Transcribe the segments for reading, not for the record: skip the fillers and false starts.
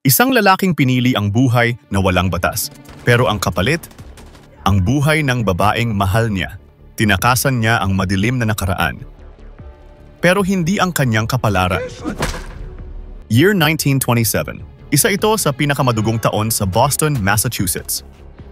Isang lalaking pinili ang buhay na walang batas. Pero ang kapalit, ang buhay ng babaeng mahal niya. Tinakasan niya ang madilim na nakaraan. Pero hindi ang kanyang kapalaran. Year 1927. Isa ito sa pinakamadugong taon sa Boston, Massachusetts.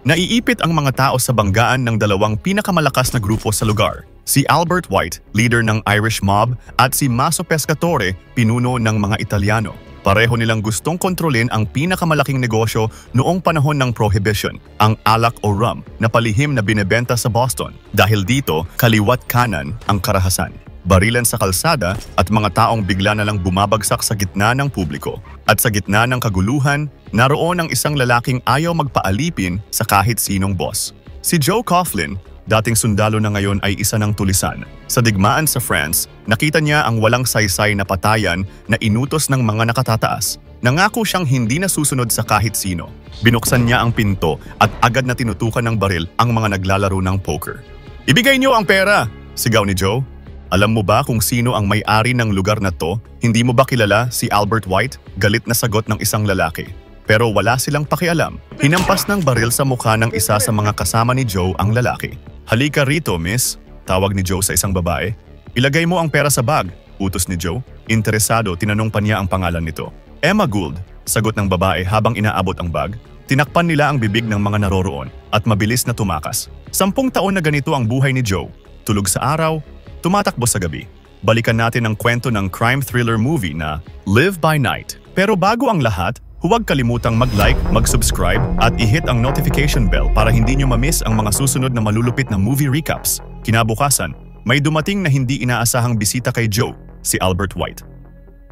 Naiipit ang mga tao sa banggaan ng dalawang pinakamalakas na grupo sa lugar. Si Albert White, leader ng Irish mob, at si Maso Pescatore, pinuno ng mga Italyano. Pareho nilang gustong kontrolin ang pinakamalaking negosyo noong panahon ng Prohibition, ang alak o rum na palihim na binebenta sa Boston. Dahil dito, kaliwat kanan ang karahasan. Barilan sa kalsada at mga taong bigla na lang bumabagsak sa gitna ng publiko. At sa gitna ng kaguluhan, naroon ang isang lalaking ayaw magpaalipin sa kahit sinong boss. Si Joe Coughlin, dating sundalo na ngayon ay isa ng tulisan. Sa digmaan sa France, nakita niya ang walang saysay na patayan na inutos ng mga nakatataas. Nangako siyang hindi nasusunod sa kahit sino. Binuksan niya ang pinto at agad na tinutukan ng baril ang mga naglalaro ng poker. "Ibigay niyo ang pera!" sigaw ni Joe. Alam mo ba kung sino ang may-ari ng lugar na to? Hindi mo ba kilala si Albert White? Galit na sagot ng isang lalaki. Pero wala silang pakialam. Hinampas ng baril sa mukha ng isa sa mga kasama ni Joe ang lalaki. "Halika rito, miss," tawag ni Joe sa isang babae. "Ilagay mo ang pera sa bag," utos ni Joe. Interesado, tinanong pa niya ang pangalan nito. "Emma Gould," sagot ng babae habang inaabot ang bag. Tinakpan nila ang bibig ng mga naroroon at mabilis na tumakas. 10 taon na ganito ang buhay ni Joe. Tulog sa araw, tumatakbo sa gabi. Balikan natin ang kwento ng crime thriller movie na Live by Night. Pero bago ang lahat, huwag kalimutang mag-like, mag-subscribe at i-hit ang notification bell para hindi nyo ma-miss ang mga susunod na malulupit na movie recaps. Kinabukasan, may dumating na hindi inaasahang bisita kay Joe, si Albert White.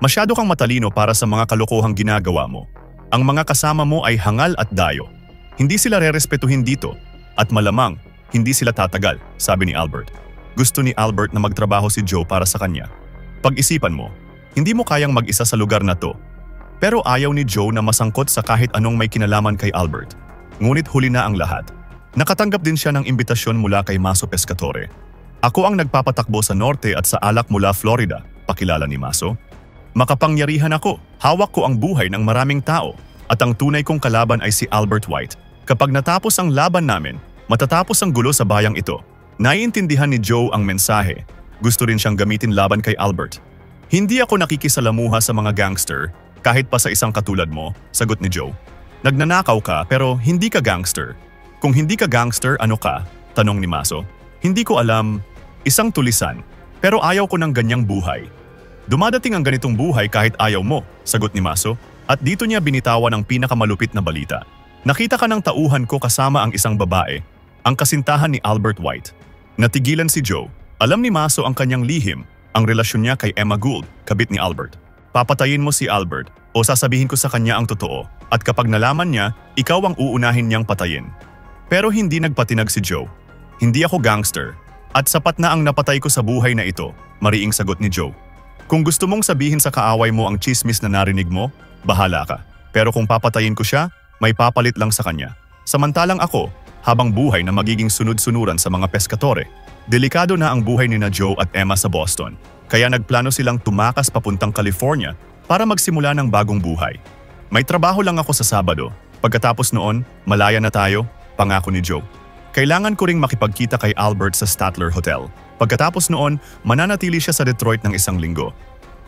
"Masyado kang matalino para sa mga kalokohang ginagawa mo. Ang mga kasama mo ay hangal at dayo. Hindi sila rerespetuhin dito at malamang hindi sila tatagal," sabi ni Albert. Gusto ni Albert na magtrabaho si Joe para sa kanya. Pag-isipan mo, hindi mo kayang mag-isa sa lugar na to. Pero ayaw ni Joe na masangkot sa kahit anong may kinalaman kay Albert. Ngunit huli na ang lahat. Nakatanggap din siya ng imbitasyon mula kay Maso Pescatore. "Ako ang nagpapatakbo sa norte at sa alak mula Florida," pakilala ni Maso. "Makapangyarihan ako, hawak ko ang buhay ng maraming tao, at ang tunay kong kalaban ay si Albert White. Kapag natapos ang laban namin, matatapos ang gulo sa bayang ito." Naiintindihan ni Joe ang mensahe. Gusto rin siyang gamitin laban kay Albert. "Hindi ako nakikisalamuha sa mga gangster, kahit pa sa isang katulad mo," sagot ni Joe. "Nagnanakaw ka pero hindi ka gangster." "Kung hindi ka gangster, ano ka?" tanong ni Maso. "Hindi ko alam, isang tulisan, pero ayaw ko ng ganyang buhay." "Dumadating ang ganitong buhay kahit ayaw mo," sagot ni Maso, at dito niya binitawan ang pinakamalupit na balita. "Nakita ka ng tauhan ko kasama ang isang babae, ang kasintahan ni Albert White." Natigilan si Joe. Alam ni Maso ang kanyang lihim, ang relasyon niya kay Emma Gould, kabit ni Albert. "Papatayin mo si Albert o sasabihin ko sa kanya ang totoo, at kapag nalaman niya, ikaw ang uunahin niyang patayin." Pero hindi nagpatinag si Joe. "Hindi ako gangster, at sapat na ang napatay ko sa buhay na ito," mariing sagot ni Joe. "Kung gusto mong sabihin sa kaaway mo ang chismis na narinig mo, bahala ka. Pero kung papatayin ko siya, may papalit lang sa kanya. Samantalang ako, habang buhay na magiging sunod-sunuran sa mga Pescatore." Delikado na ang buhay ni na Joe at Emma sa Boston, kaya nagplano silang tumakas papuntang California para magsimula ng bagong buhay. "May trabaho lang ako sa Sabado. Pagkatapos noon, malaya na tayo," pangako ni Joe. "Kailangan ko ring makipagkita kay Albert sa Statler Hotel. Pagkatapos noon, mananatili siya sa Detroit ng 1 linggo.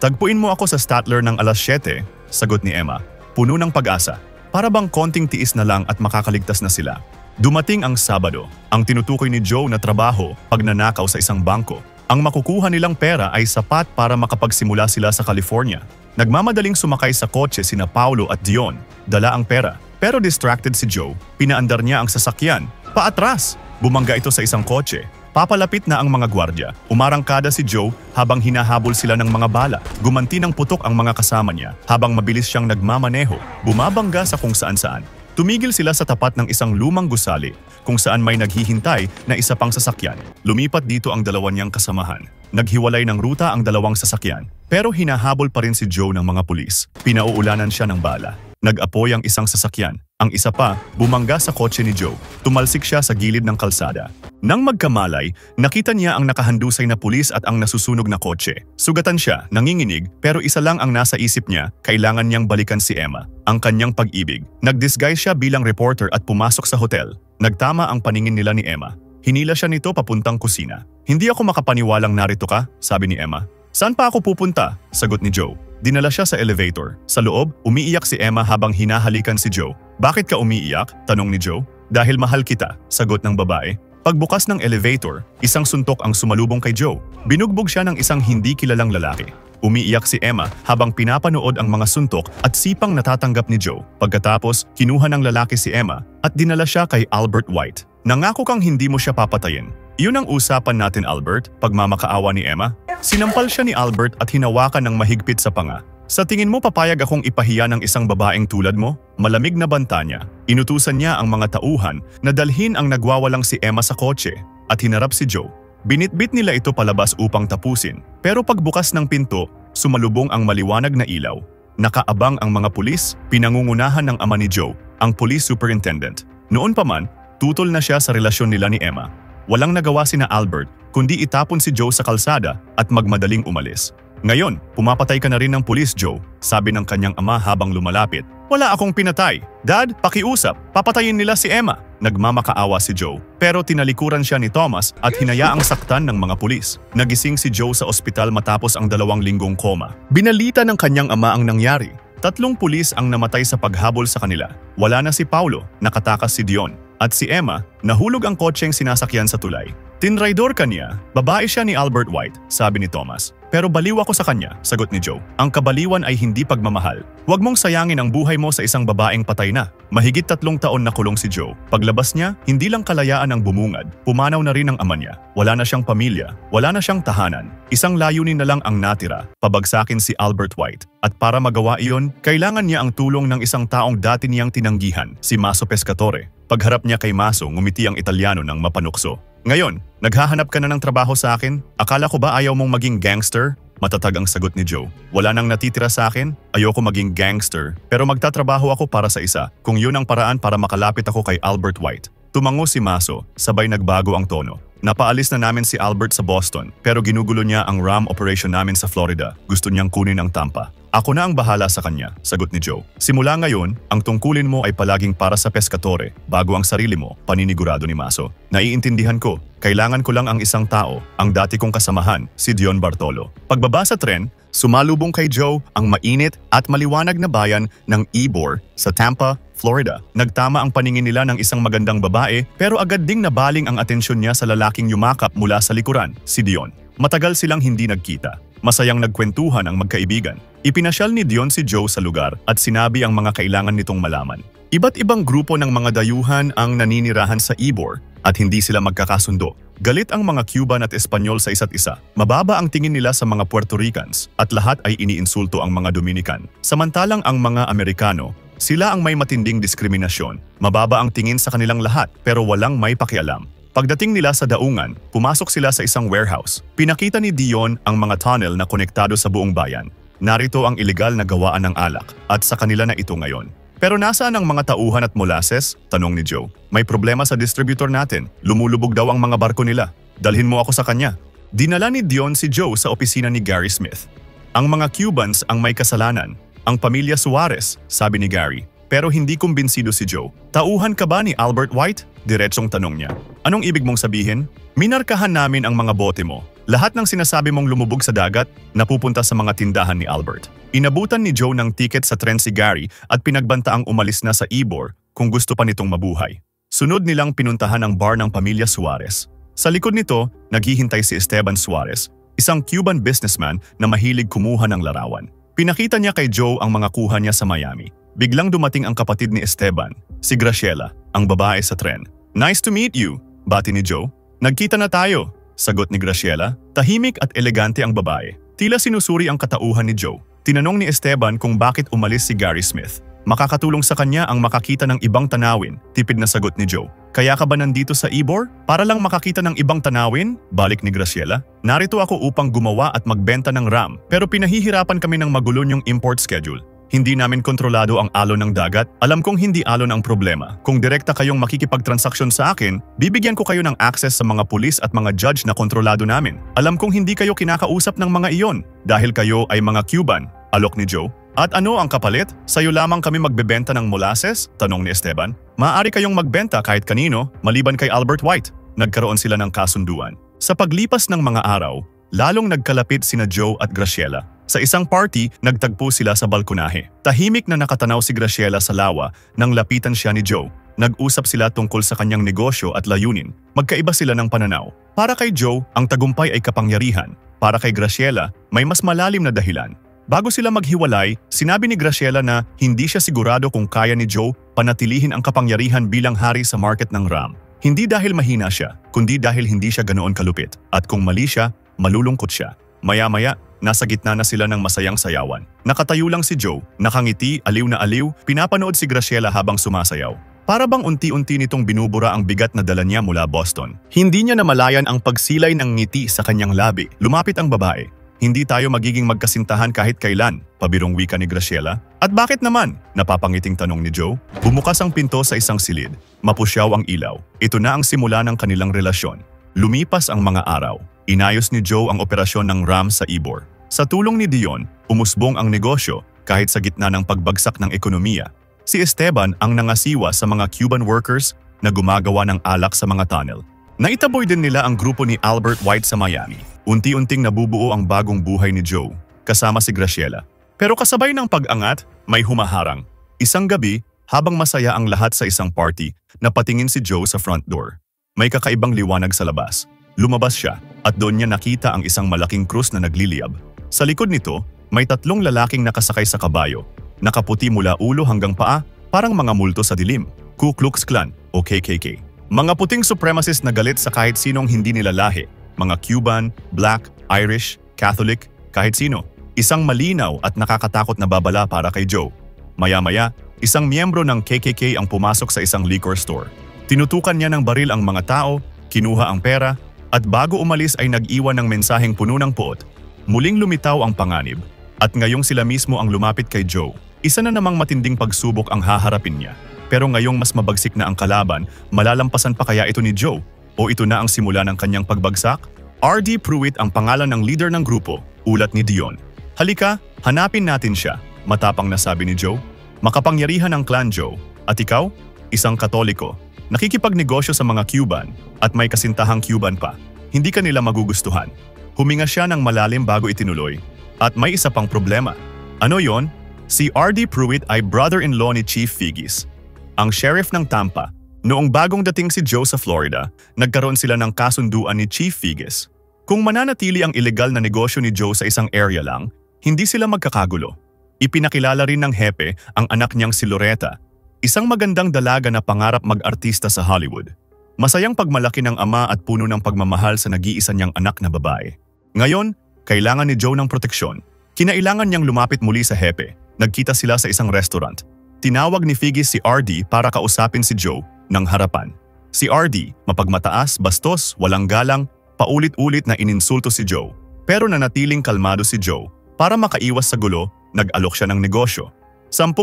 Tagpuin mo ako sa Statler ng alas 7, sagot ni Emma, puno ng pag-asa. Para bang konting tiis na lang at makakaligtas na sila. Dumating ang Sabado, ang tinutukoy ni Joe na trabaho, pagnanakaw sa isang bangko. Ang makukuha nilang pera ay sapat para makapagsimula sila sa California. Nagmamadaling sumakay sa kotse sina Paulo at Dion, dala ang pera. Pero distracted si Joe, pinaandar niya ang sasakyan. Paatras! Bumangga ito sa isang kotse. Papalapit na ang mga gwardya. Umarangkada si Joe habang hinahabol sila ng mga bala. Gumanti ng putok ang mga kasama niya habang mabilis siyang nagmamaneho, bumabangga sa kung saan-saan. Tumigil sila sa tapat ng isang lumang gusali kung saan may naghihintay na isa pang sasakyan. Lumipat dito ang dalawa niyang kasamahan. Naghiwalay ng ruta ang dalawang sasakyan, pero hinahabol pa rin si Joe ng mga pulis. Pinauulanan siya ng bala. Nag-apoy ang isang sasakyan Ang isa pa, bumangga sa kotse ni Joe. Tumalsik siya sa gilid ng kalsada. Nang magkamalay, nakita niya ang nakahandusay na pulis at ang nasusunog na kotse. Sugatan siya, nanginginig, pero isa lang ang nasa isip niya, kailangan niyang balikan si Emma, ang kanyang pag-ibig. Nag-disguise siya bilang reporter at pumasok sa hotel. Nagtama ang paningin nila ni Emma. Hinila siya nito papuntang kusina. Hindi ako makapaniwalang narito ka, sabi ni Emma. Saan pa ako pupunta? Sagot ni Joe. Dinala siya sa elevator. Sa loob, umiiyak si Emma habang hinahalikan si Joe. Bakit ka umiiyak? Tanong ni Joe. Dahil mahal kita, sagot ng babae. Pagbukas ng elevator, isang suntok ang sumalubong kay Joe. Binugbog siya ng isang hindi kilalang lalaki. Umiiyak si Emma habang pinapanood ang mga suntok at sipang natatanggap ni Joe. Pagkatapos, kinuha ng lalaki si Emma at dinala siya kay Albert White. Nangako kang hindi mo siya papatayin. Iyon ang usapan natin, Albert, pagmamakaawa ni Emma. Sinampal siya ni Albert at hinawakan ng mahigpit sa panga. Sa tingin mo papayag akong ipahiya ng isang babaeng tulad mo? Malamig na banta niya. Inutusan niya ang mga tauhan na dalhin ang nagwawalang si Emma sa kotse at hinarap si Joe. Binitbit nila ito palabas upang tapusin. Pero pagbukas ng pinto, sumalubong ang maliwanag na ilaw. Nakaabang ang mga pulis, pinangungunahan ng ama ni Joe, ang police superintendent. Noon pa man, tutol na siya sa relasyon nila ni Emma. Walang nagawa sina Albert kundi itapon si Joe sa kalsada at magmadaling umalis. Ngayon, pumapatay ka na rin ng pulis, Joe, sabi ng kanyang ama habang lumalapit. Wala akong pinatay. Dad, pakiusap, papatayin nila si Emma. Nagmamakaawa si Joe, pero tinalikuran siya ni Thomas at hinayaang saktan ng mga pulis. Nagising si Joe sa ospital matapos ang 2 linggong koma. Binalita ng kanyang ama ang nangyari. 3 pulis ang namatay sa paghabol sa kanila. Wala na si Paulo, nakatakas si Dion. At si Emma, nahulog ang kotseng sinasakyan sa tulay. Tinraidor ka niya, babae siya ni Albert White, sabi ni Thomas. Pero baliw ako sa kanya, sagot ni Joe. Ang kabaliwan ay hindi pagmamahal. Huwag mong sayangin ang buhay mo sa isang babaeng patay na. Mahigit 3 taon na kulong si Joe. Paglabas niya, hindi lang kalayaan ang bumungad, pumanaw na rin ang ama niya. Wala na siyang pamilya, wala na siyang tahanan. Isang layunin na lang ang natira, pabagsakin si Albert White. At para magawa iyon, kailangan niya ang tulong ng isang taong dati niyang tinanggihan, si Maso Pescatore. Pagharap niya kay Maso, ngumiti ang Italyano ng mapanukso. Ngayon, naghahanap ka na ng trabaho sa akin? Akala ko ba ayaw mong maging gangster? Matatag ang sagot ni Joe. Wala nang natitira sa akin, ayoko maging gangster, pero magtatrabaho ako para sa isa, kung yun ang paraan para makalapit ako kay Albert White. Tumango si Maso, sabay nagbago ang tono. Napaalis na namin si Albert sa Boston, pero ginugulo niya ang RAM operation namin sa Florida. Gusto niyang kunin ang Tampa. Ako na ang bahala sa kanya, sagot ni Joe. Simula ngayon, ang tungkulin mo ay palaging para sa Pescatore, bago ang sarili mo, paninigurado ni Maso. Naiintindihan ko, kailangan ko lang ang isang tao, ang dati kong kasamahan, si Dion Bartolo. Pagbaba sa tren, sumalubong kay Joe ang mainit at maliwanag na bayan ng Ybor sa Tampa, Florida. Nagtama ang paningin nila ng isang magandang babae pero agad ding nabaling ang atensyon niya sa lalaking yumakap mula sa likuran, si Dion. Matagal silang hindi nagkita. Masayang nagkwentuhan ang magkaibigan. Ipinasyal ni Dion si Joe sa lugar at sinabi ang mga kailangan nitong malaman. Iba't ibang grupo ng mga dayuhan ang naninirahan sa Ybor at hindi sila magkakasundo. Galit ang mga Cuban at Espanyol sa isa't isa. Mababa ang tingin nila sa mga Puerto Ricans at lahat ay iniinsulto ang mga Dominican. Samantalang ang mga Amerikano, sila ang may matinding diskriminasyon. Mababa ang tingin sa kanilang lahat pero walang may pakialam. Pagdating nila sa daungan, pumasok sila sa isang warehouse. Pinakita ni Dion ang mga tunnel na konektado sa buong bayan. Narito ang ilegal na gawaan ng alak at sa kanila na ito ngayon. Pero nasaan ang mga tauhan at molasses? Tanong ni Joe. May problema sa distributor natin. Lumulubog daw ang mga barko nila. Dalhin mo ako sa kanya. Dinala ni Dion si Joe sa opisina ni Gary Smith. Ang mga Cubans ang may kasalanan. Ang pamilya Suarez, sabi ni Gary. Pero hindi kumbinsido si Joe. Tauhan ka ba ni Albert White? Diretsong tanong niya. Anong ibig mong sabihin? Minarkahan namin ang mga bote mo. Lahat ng sinasabi mong lumubog sa dagat, napupunta sa mga tindahan ni Albert. Inabutan ni Joe ng tiket sa tren si Gary at pinagbantaang umalis na sa Ybor kung gusto pa nitong mabuhay. Sunod nilang pinuntahan ang bar ng pamilya Suarez. Sa likod nito, naghihintay si Esteban Suarez, isang Cuban businessman na mahilig kumuha ng larawan. Pinakita niya kay Joe ang mga kuha niya sa Miami. Biglang dumating ang kapatid ni Esteban, si Graciela, ang babae sa tren. "Nice to meet you," bati ni Joe. "Nagkita na tayo," sagot ni Graciela. Tahimik at elegante ang babae. Tila sinusuri ang katauhan ni Joe. Tinanong ni Esteban kung bakit umalis si Gary Smith. Makakatulong sa kanya ang makakita ng ibang tanawin, tipid na sagot ni Joe. "Kaya ka ba nandito sa Ybor? Para lang makakita ng ibang tanawin?" Balik ni Graciela. "Narito ako upang gumawa at magbenta ng RAM, pero pinahihirapan kami ng magulo yung import schedule." Hindi namin kontrolado ang alon ng dagat. Alam kong hindi alon ang problema. Kung direkta kayong makikipagtransaksyon sa akin, bibigyan ko kayo ng access sa mga pulis at mga judge na kontrolado namin. Alam kong hindi kayo kinakausap ng mga iyon dahil kayo ay mga Cuban, alok ni Joe. At ano ang kapalit? Sa'yo lamang kami magbebenta ng molasses? Tanong ni Esteban. Maaari kayong magbenta kahit kanino, maliban kay Albert White. Nagkaroon sila ng kasunduan. Sa paglipas ng mga araw, lalong nagkalapit sina Joe at Graciela. Sa isang party, nagtagpo sila sa balkonahe. Tahimik na nakatanaw si Graciela sa lawa nang lapitan siya ni Joe. Nag-usap sila tungkol sa kanyang negosyo at layunin. Magkaiba sila ng pananaw. Para kay Joe, ang tagumpay ay kapangyarihan. Para kay Graciela, may mas malalim na dahilan. Bago sila maghiwalay, sinabi ni Graciela na hindi siya sigurado kung kaya ni Joe panatilihin ang kapangyarihan bilang hari sa market ng RAM. Hindi dahil mahina siya, kundi dahil hindi siya ganoon kalupit. At kung mali siya, malulungkot siya. Maya-maya, nasa gitna na sila ng masayang sayawan. Nakatayo lang si Joe, nakangiti, aliw na aliw, pinapanood si Graciela habang sumasayaw. Para bang unti-unti nitong binubura ang bigat na dala niya mula Boston. Hindi niya namalayan ang pagsilay ng ngiti sa kanyang labi. Lumapit ang babae. Hindi tayo magiging magkasintahan kahit kailan, pabirong wika ni Graciela. At bakit naman? Napapangiting tanong ni Joe. Bumukas ang pinto sa isang silid. Mapusyaw ang ilaw. Ito na ang simula ng kanilang relasyon. Lumipas ang mga araw. Inayos ni Joe ang operasyon ng RAM sa Ybor. Sa tulong ni Dion, umusbong ang negosyo kahit sa gitna ng pagbagsak ng ekonomiya. Si Esteban ang nangasiwa sa mga Cuban workers na gumagawa ng alak sa mga tunnel. Naitaboy din nila ang grupo ni Albert White sa Miami. Unti-unting nabubuo ang bagong buhay ni Joe, kasama si Graciela. Pero kasabay ng pag-angat, may humaharang. Isang gabi, habang masaya ang lahat sa isang party, napatingin si Joe sa front door. May kakaibang liwanag sa labas. Lumabas siya at doon niya nakita ang isang malaking krus na nagliliyab. Sa likod nito, may tatlong lalaking nakasakay sa kabayo. Nakaputi mula ulo hanggang paa, parang mga multo sa dilim. Ku Klux Klan o KKK. Mga puting supremacist na galit sa kahit sinong hindi nila lahi. Mga Cuban, Black, Irish, Catholic, kahit sino. Isang malinaw at nakakatakot na babala para kay Joe. Maya-maya, isang miyembro ng KKK ang pumasok sa isang liquor store. Tinutukan niya ng baril ang mga tao, kinuha ang pera, at bago umalis ay nag-iwan ng mensaheng puno ng puot. Muling lumitaw ang panganib, at ngayong sila mismo ang lumapit kay Joe. Isa na namang matinding pagsubok ang haharapin niya. Pero ngayong mas mabagsik na ang kalaban, malalampasan pa kaya ito ni Joe? O ito na ang simula ng kanyang pagbagsak? R.D. Pruitt ang pangalan ng leader ng grupo, ulat ni Dion. Halika, hanapin natin siya, matapang na sabi ni Joe. Makapangyarihan ang clan Joe. At ikaw? Isang Katoliko. Nakikipagnegosyo sa mga Cuban at may kasintahang Cuban pa. Hindi ka nila magugustuhan. Huminga siya ng malalim bago itinuloy. At may isa pang problema. Ano yon? Si R.D. Pruitt ay brother-in-law ni Chief Figgis, ang sheriff ng Tampa. Noong bagong dating si Joe sa Florida, nagkaroon sila ng kasunduan ni Chief Figgis. Kung mananatili ang ilegal na negosyo ni Joe sa isang area lang, hindi sila magkakagulo. Ipinakilala rin ng hepe ang anak niyang si Loretta, isang magandang dalaga na pangarap mag-artista sa Hollywood. Masayang pagmalaki ng ama at puno ng pagmamahal sa nag-iisa niyang anak na babae. Ngayon, kailangan ni Joe ng proteksyon. Kinailangan niyang lumapit muli sa hepe. Nagkita sila sa isang restaurant. Tinawag ni Figgis si R.D. para kausapin si Joe ng harapan. Si R.D., mapagmataas, bastos, walang galang, paulit-ulit na ininsulto si Joe. Pero nanatiling kalmado si Joe. Para makaiwas sa gulo, nag-alok siya ng negosyo. 10%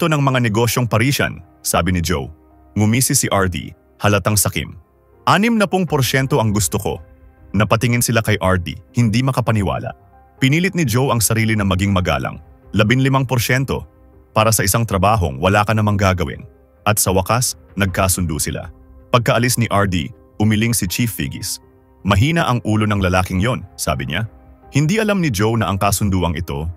ng mga negosyong Parisian, sabi ni Joe. Ngumisi si R.D., halatang sakim. 60% ang gusto ko. Napatingin sila kay R.D., hindi makapaniwala. Pinilit ni Joe ang sarili na maging magalang. 15%. Para sa isang trabahong wala ka namang gagawin. At sa wakas, nagkasundo sila. Pagkaalis ni R.D., umiling si Chief Figgis. Mahina ang ulo ng lalaking yon, sabi niya. Hindi alam ni Joe na ang kasunduang ito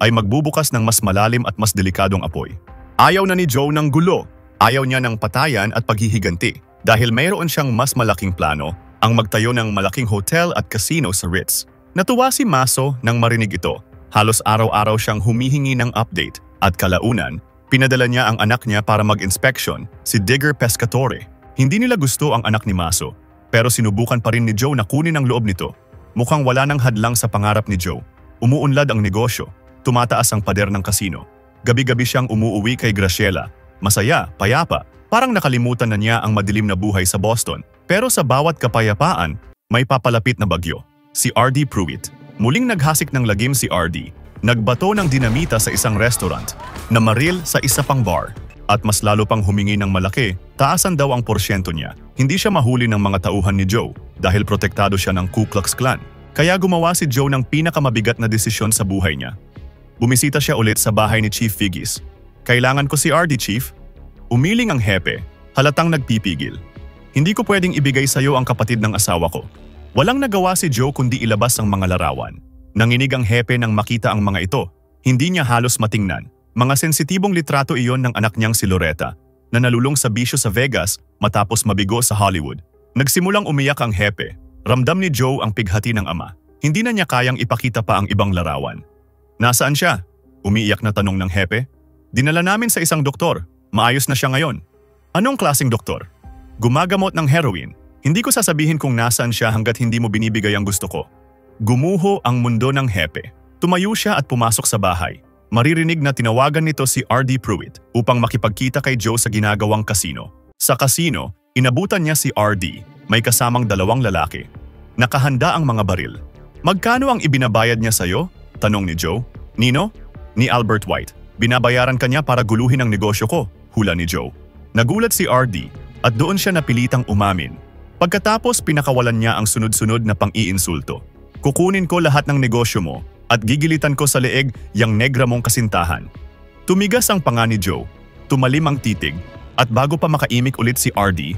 ay magbubukas ng mas malalim at mas delikadong apoy. Ayaw na ni Joe ng gulo. Ayaw niya ng patayan at paghihiganti dahil mayroon siyang mas malaking plano, ang magtayo ng malaking hotel at casino sa Ritz. Natuwa si Maso nang marinig ito. Halos araw-araw siyang humihingi ng update at kalaunan, pinadala niya ang anak niya para mag-inspection, si Digger Pescatore. Hindi nila gusto ang anak ni Maso, pero sinubukan pa rin ni Joe na kunin ang loob nito. Mukhang wala nang hadlang sa pangarap ni Joe. Umuunlad ang negosyo. Tumataas ang pader ng kasino. Gabi-gabi siyang umuuwi kay Graciela. Masaya, payapa, parang nakalimutan na niya ang madilim na buhay sa Boston. Pero sa bawat kapayapaan, may papalapit na bagyo. Si R.D. Pruitt. Muling naghasik ng lagim si R.D. Nagbato ng dinamita sa isang restaurant, namaril sa isa pang bar, at mas lalo pang humingi ng malaki, taasan daw ang porsyento niya. Hindi siya mahuli ng mga tauhan ni Joe dahil protektado siya ng Ku Klux Klan. Kaya gumawa si Joe ng pinakamabigat na desisyon sa buhay niya. Bumisita siya ulit sa bahay ni Chief Figgis. "Kailangan ko si RD, Chief." Umiling ang hepe, halatang nagpipigil. "Hindi ko pwedeng ibigay sa iyo ang kapatid ng asawa ko." Walang nagawa si Joe kundi ilabas ang mga larawan. Nanginig ang hepe nang makita ang mga ito. Hindi niya halos matingnan. Mga sensitibong litrato iyon ng anak niyang si Loretta, na nalulung sa bisyo sa Vegas matapos mabigo sa Hollywood. Nagsimulang umiyak ang hepe. Ramdam ni Joe ang pighati ng ama. Hindi na niya kayang ipakita pa ang ibang larawan. "Nasaan siya?" Umiiyak na tanong ng hepe. "Dinala namin sa isang doktor. Maayos na siya ngayon." "Anong klaseng doktor?" "Gumagamot ng heroin. Hindi ko sasabihin kung nasaan siya hanggat hindi mo binibigay ang gusto ko." Gumuho ang mundo ng hepe. Tumayo siya at pumasok sa bahay. Maririnig na tinawagan nito si RD Pruitt upang makipagkita kay Joe sa ginagawang kasino. Sa kasino, inabutan niya si RD, may kasamang dalawang lalaki. Nakahanda ang mga baril. "Magkano ang ibinabayad niya sa'yo?" tanong ni Joe. "Nino?" "Ni Albert White. Binabayaran kanya para guluhin ang negosyo ko," hula ni Joe. Nagulat si RD at doon siya napilitang umamin. Pagkatapos pinakawalan niya ang sunod-sunod na pang-iinsulto. "Kukunin ko lahat ng negosyo mo at gigilitan ko sa leeg yang negra mong kasintahan." Tumigas ang panga ni Joe, tumalim ang titig, at bago pa makaimik ulit si RD,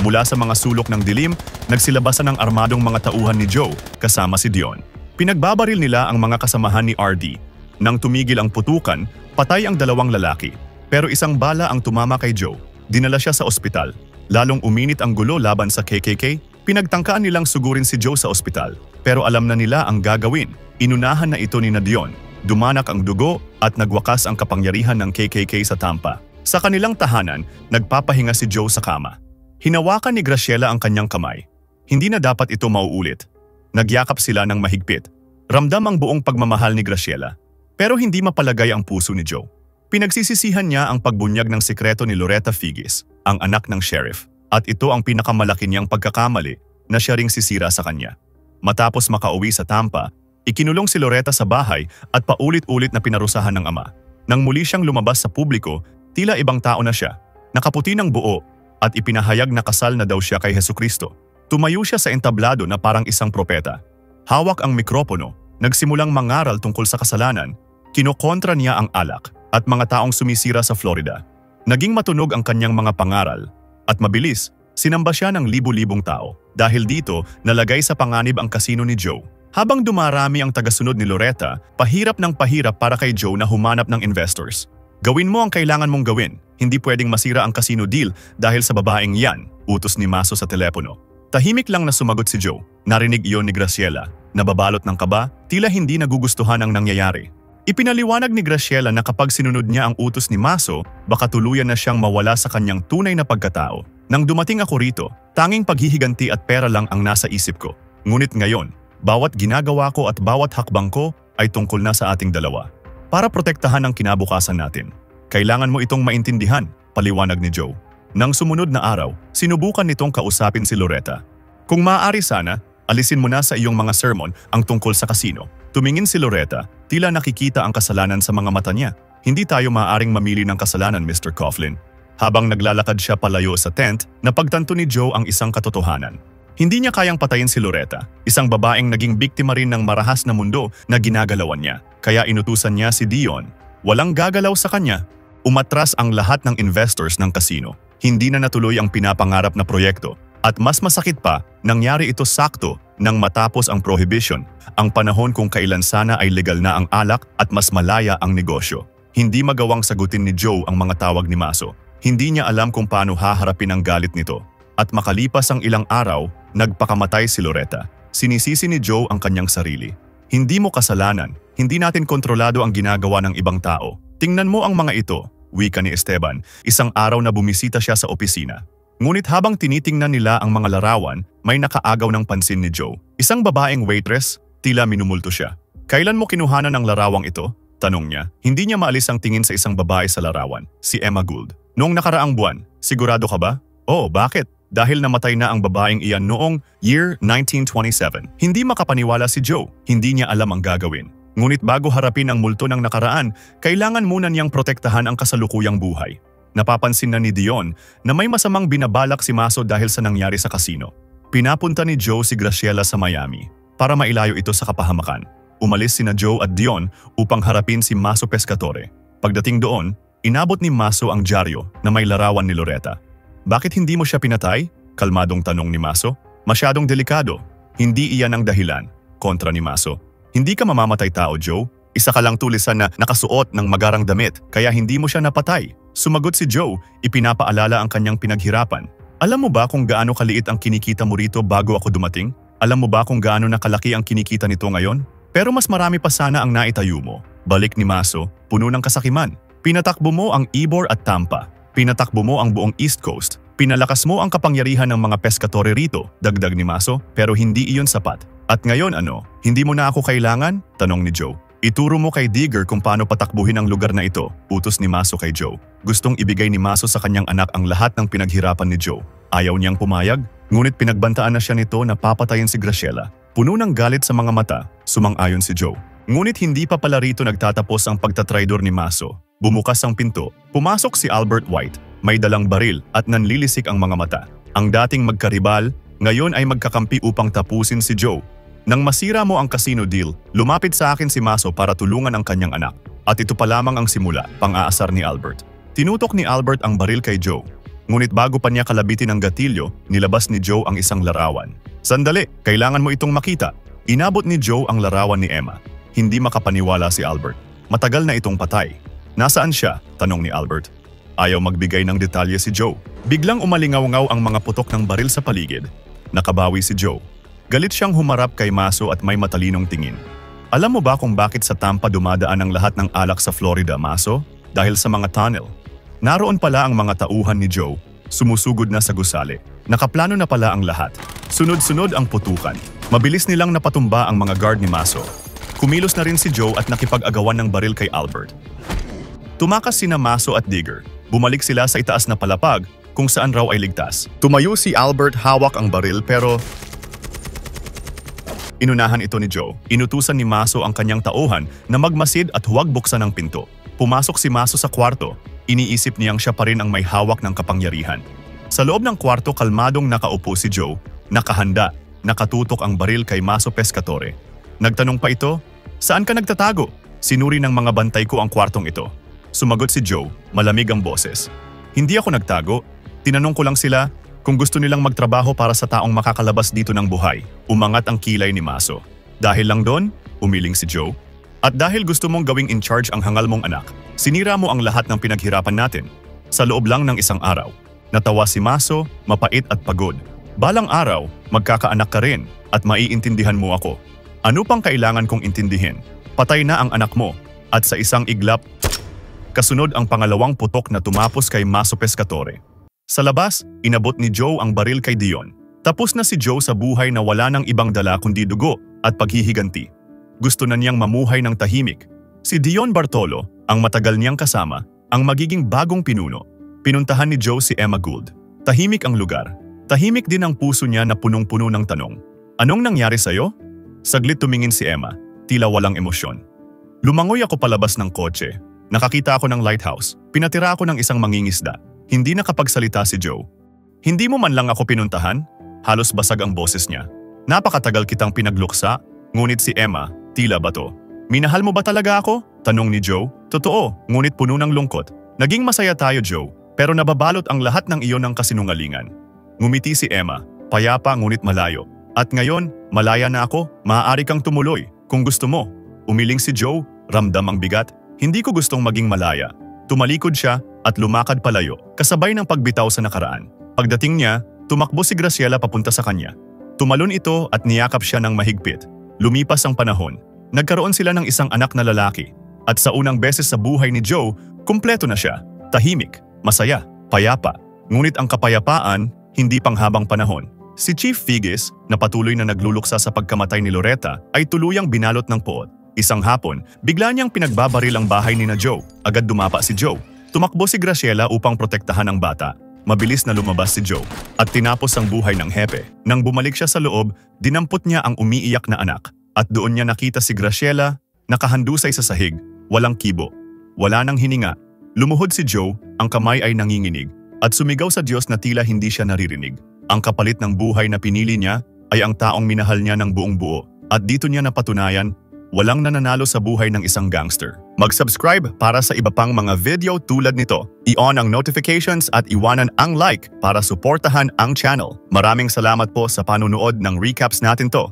mula sa mga sulok ng dilim, nagsilabasan ang armadong mga tauhan ni Joe kasama si Dion. Pinagbabaril nila ang mga kasamahan ni RD. Nang tumigil ang putukan, patay ang dalawang lalaki, pero isang bala ang tumama kay Joe. Dinala siya sa ospital. Lalong uminit ang gulo laban sa KKK. Pinagtangkaan nilang sugurin si Joe sa ospital, pero alam na nila ang gagawin. Inunahan na ito ni Dion. Dumanak ang dugo at nagwakas ang kapangyarihan ng KKK sa Tampa. Sa kanilang tahanan, nagpapahinga si Joe sa kama. Hinawakan ni Graciela ang kanyang kamay. Hindi na dapat ito mauulit. Nagyakap sila ng mahigpit. Ramdam ang buong pagmamahal ni Graciela. Pero hindi mapalagay ang puso ni Joe. Pinagsisisihan niya ang pagbunyag ng sikreto ni Loretta Figgis, ang anak ng sheriff. At ito ang pinakamalaki niyang pagkakamali na siya ring sisira sa kanya. Matapos makauwi sa Tampa, ikinulong si Loretta sa bahay at paulit-ulit na pinarusahan ng ama. Nang muli siyang lumabas sa publiko, tila ibang tao na siya. Nakaputi ng buo at ipinahayag na kasal na daw siya kay Hesukristo. Tumayo siya sa entablado na parang isang propeta. Hawak ang mikropono, nagsimulang mangaral tungkol sa kasalanan, kinokontra niya ang alak at mga taong sumisira sa Florida. Naging matunog ang kanyang mga pangaral. At mabilis, sinamba siya ng libu-libong tao. Dahil dito, nalagay sa panganib ang kasino ni Joe. Habang dumarami ang tagasunod ni Loretta, pahirap ng pahirap para kay Joe na humanap ng investors. "Gawin mo ang kailangan mong gawin. Hindi pwedeng masira ang casino deal dahil sa babaeng yan," utos ni Maso sa telepono. Tahimik lang na sumagot si Joe. Narinig iyon ni Graciela. Nababalot ng kaba, tila hindi nagugustuhan ang nangyayari. Ipinaliwanag ni Graciela na kapag sinunod niya ang utos ni Maso, baka tuluyan na siyang mawala sa kanyang tunay na pagkatao. "Nang dumating ako rito, tanging paghihiganti at pera lang ang nasa isip ko. Ngunit ngayon, bawat ginagawa ko at bawat hakbang ko ay tungkol na sa ating dalawa. Para protektahan ang kinabukasan natin. Kailangan mo itong maintindihan," paliwanag ni Joe. Nang sumunod na araw, sinubukan nitong kausapin si Loretta. "Kung maaari sana, alisin mo na sa iyong mga sermon ang tungkol sa kasino." Tumingin si Loretta, tila nakikita ang kasalanan sa mga mata niya. "Hindi tayo maaaring mamili ng kasalanan, Mr. Coughlin." Habang naglalakad siya palayo sa tent, napagtanto ni Joe ang isang katotohanan. Hindi niya kayang patayin si Loretta, isang babaeng naging biktima rin ng marahas na mundo na ginagalawan niya. Kaya inutusan niya si Dion. Walang gagalaw sa kanya. Umatras ang lahat ng investors ng kasino. Hindi na natuloy ang pinapangarap na proyekto. At mas masakit pa, nangyari ito sakto nang matapos ang prohibition, ang panahon kung kailan sana ay legal na ang alak at mas malaya ang negosyo. Hindi magawang sagutin ni Joe ang mga tawag ni Maso. Hindi niya alam kung paano haharapin ang galit nito. At makalipas ang ilang araw, nagpakamatay si Loretta. Sinisisi ni Joe ang kanyang sarili. "Hindi mo kasalanan, hindi natin kontrolado ang ginagawa ng ibang tao. Tingnan mo ang mga ito," wika ni Esteban, isang araw na bumisita siya sa opisina. Ngunit habang tinitingnan nila ang mga larawan, may nakaagaw ng pansin ni Joe. Isang babaeng waitress, tila minumulto siya. "Kailan mo kinuhanan ang larawang ito?" tanong niya. Hindi niya maalis ang tingin sa isang babae sa larawan, si Emma Gould. "Noong nakaraang buwan, sigurado ka ba?" "Oo, bakit?" "Dahil namatay na ang babaeng iyan noong year 1927. Hindi makapaniwala si Joe. Hindi niya alam ang gagawin. Ngunit bago harapin ang multo ng nakaraan, kailangan muna niyang protektahan ang kasalukuyang buhay. Napapansin na ni Dion na may masamang binabalak si Maso dahil sa nangyari sa kasino. Pinapunta ni Joe si Graciela sa Miami para mailayo ito sa kapahamakan. Umalis sina Joe at Dion upang harapin si Maso Pescatore. Pagdating doon, inabot ni Maso ang dyaryo na may larawan ni Loretta. Bakit hindi mo siya pinatay? Kalmadong tanong ni Maso. Masyadong delikado. Hindi iyan ang dahilan. Kontra ni Maso. Hindi ka mamamatay tao, Joe. Isa ka lang tulisan na nakasuot ng magarang damit, kaya hindi mo siya napatay. Sumagot si Joe, ipinapaalala ang kanyang pinaghirapan. Alam mo ba kung gaano kaliit ang kinikita mo rito bago ako dumating? Alam mo ba kung gaano nakalaki ang kinikita nito ngayon? Pero mas marami pa sana ang naitayo mo. Balik ni Maso, puno ng kasakiman. Pinatakbo mo ang Ybor at Tampa. Pinatakbo mo ang buong East Coast. Pinalakas mo ang kapangyarihan ng mga Pescatore rito, dagdag ni Maso, pero hindi iyon sapat. At ngayon ano, hindi mo na ako kailangan? Tanong ni Joe. Ituro mo kay Digger kung paano patakbuhin ang lugar na ito, utos ni Maso kay Joe. Gustong ibigay ni Maso sa kanyang anak ang lahat ng pinaghirapan ni Joe. Ayaw niyang pumayag, ngunit pinagbantaan na siya nito na papatayin si Graciela. Puno ng galit sa mga mata, sumang-ayon si Joe. Ngunit hindi pa pala rito nagtatapos ang pagtatraidor ni Maso. Bumukas ang pinto, pumasok si Albert White. May dalang baril at nanlilisik ang mga mata. Ang dating magkaribal, ngayon ay magkakampi upang tapusin si Joe. Nang masira mo ang casino deal, lumapit sa akin si Maso para tulungan ang kanyang anak. At ito pa lamang ang simula, pang-aasar ni Albert. Tinutok ni Albert ang baril kay Joe. Ngunit bago pa niya kalabitin ang gatilyo, nilabas ni Joe ang isang larawan. Sandali, kailangan mo itong makita. Inabot ni Joe ang larawan ni Emma. Hindi makapaniwala si Albert. Matagal na itong patay. Nasaan siya? Tanong ni Albert. Ayaw magbigay ng detalye si Joe. Biglang umalingaw-ngaw ang mga putok ng baril sa paligid. Nakabawi si Joe. Galit siyang humarap kay Maso at may matalinong tingin. Alam mo ba kung bakit sa Tampa dumadaan ang lahat ng alak sa Florida, Maso? Dahil sa mga tunnel. Naroon pala ang mga tauhan ni Joe. Sumusugod na sa gusali. Nakaplano na pala ang lahat. Sunod-sunod ang putukan. Mabilis nilang napatumba ang mga guard ni Maso. Kumilos na rin si Joe at nakipag-agawan ng baril kay Albert. Tumakas sina Maso at Digger. Bumalik sila sa itaas na palapag kung saan raw ay ligtas. Tumayo si Albert, hawak ang baril pero inunahan ito ni Joe. Inutusan ni Maso ang kanyang tauhan na magmasid at huwag buksan ang pinto. Pumasok si Maso sa kwarto. Iniisip niyang siya pa rin ang may hawak ng kapangyarihan. Sa loob ng kwarto, kalmadong nakaupo si Joe. Nakahanda, nakatutok ang baril kay Maso Pescatore. Nagtanong pa ito, "Saan ka nagtatago?" "Sinuri ng mga bantay ko ang kwartong ito." Sumagot si Joe, malamig ang boses. "Hindi ako nagtago. Tinanong ko lang sila kung gusto nilang magtrabaho para sa taong makakalabas dito ng buhay." Umangat ang kilay ni Maso. "Dahil lang doon?" Umiling si Joe. "At dahil gusto mong gawing in charge ang hangal mong anak, sinira mo ang lahat ng pinaghirapan natin. Sa loob lang ng isang araw." Natawa si Maso, mapait at pagod. "Balang araw, magkakaanak ka rin at maiintindihan mo ako. Ano pang kailangan kong intindihin? Patay na ang anak mo." At sa isang iglap, kasunod ang pangalawang putok na tumapos kay Maso Pescatore. Sa labas, inabot ni Joe ang baril kay Dion. Tapos na si Joe sa buhay na wala ng ibang dala kundi dugo at paghihiganti. Gusto na niyang mamuhay ng tahimik. Si Dion Bartolo, ang matagal niyang kasama, ang magiging bagong pinuno. Pinuntahan ni Joe si Emma Gould. Tahimik ang lugar. Tahimik din ang puso niya na punong-puno ng tanong. "Anong nangyari sa'yo?" Saglit tumingin si Emma, tila walang emosyon. "Lumangoy ako palabas ng kotse. Nakakita ako ng lighthouse. Pinatira ako ng isang mangingisda." Hindi nakapagsalita si Joe. "Hindi mo man lang ako pinuntahan?" Halos basag ang boses niya. "Napakatagal kitang pinagluksa." Ngunit si Emma, tila bato. "Minahal mo ba talaga ako?" Tanong ni Joe. "Totoo, ngunit puno ng lungkot. Naging masaya tayo, Joe, pero nababalot ang lahat ng iyon ng kasinungalingan." Ngumiti si Emma, payapa ngunit malayo. "At ngayon, malaya na ako, maaari kang tumuloy, kung gusto mo." Umiling si Joe, ramdam ang bigat. "Hindi ko gustong maging malaya." Tumalikod siya at lumakad palayo, kasabay ng pagbitaw sa nakaraan. Pagdating niya, tumakbo si Graciela papunta sa kanya. Tumalon ito at niyakap siya ng mahigpit. Lumipas ang panahon. Nagkaroon sila ng isang anak na lalaki. At sa unang beses sa buhay ni Joe, kumpleto na siya. Tahimik, masaya, payapa. Ngunit ang kapayapaan, hindi panghabang panahon. Si Chief Figgis, na patuloy na nagluluksa sa pagkamatay ni Loretta, ay tuluyang binalot ng poot. Isang hapon, bigla niyang pinagbabaril ang bahay ni na Joe. Agad dumapa si Joe. Tumakbo si Graciela upang protektahan ang bata. Mabilis na lumabas si Joe at tinapos ang buhay ng hepe. Nang bumalik siya sa loob, dinampot niya ang umiiyak na anak at doon niya nakita si Graciela, nakahandusay sa sahig, walang kibo. Wala nang hininga. Lumuhod si Joe, ang kamay ay nanginginig, at sumigaw sa Diyos na tila hindi siya naririnig. Ang kapalit ng buhay na pinili niya ay ang taong minahal niya ng buong buo. At dito niya napatunayan, walang nananalo sa buhay ng isang gangster. Mag-subscribe para sa iba pang mga video tulad nito. I-on ang notifications at iwanan ang like para suportahan ang channel. Maraming salamat po sa panunood ng recaps natin to.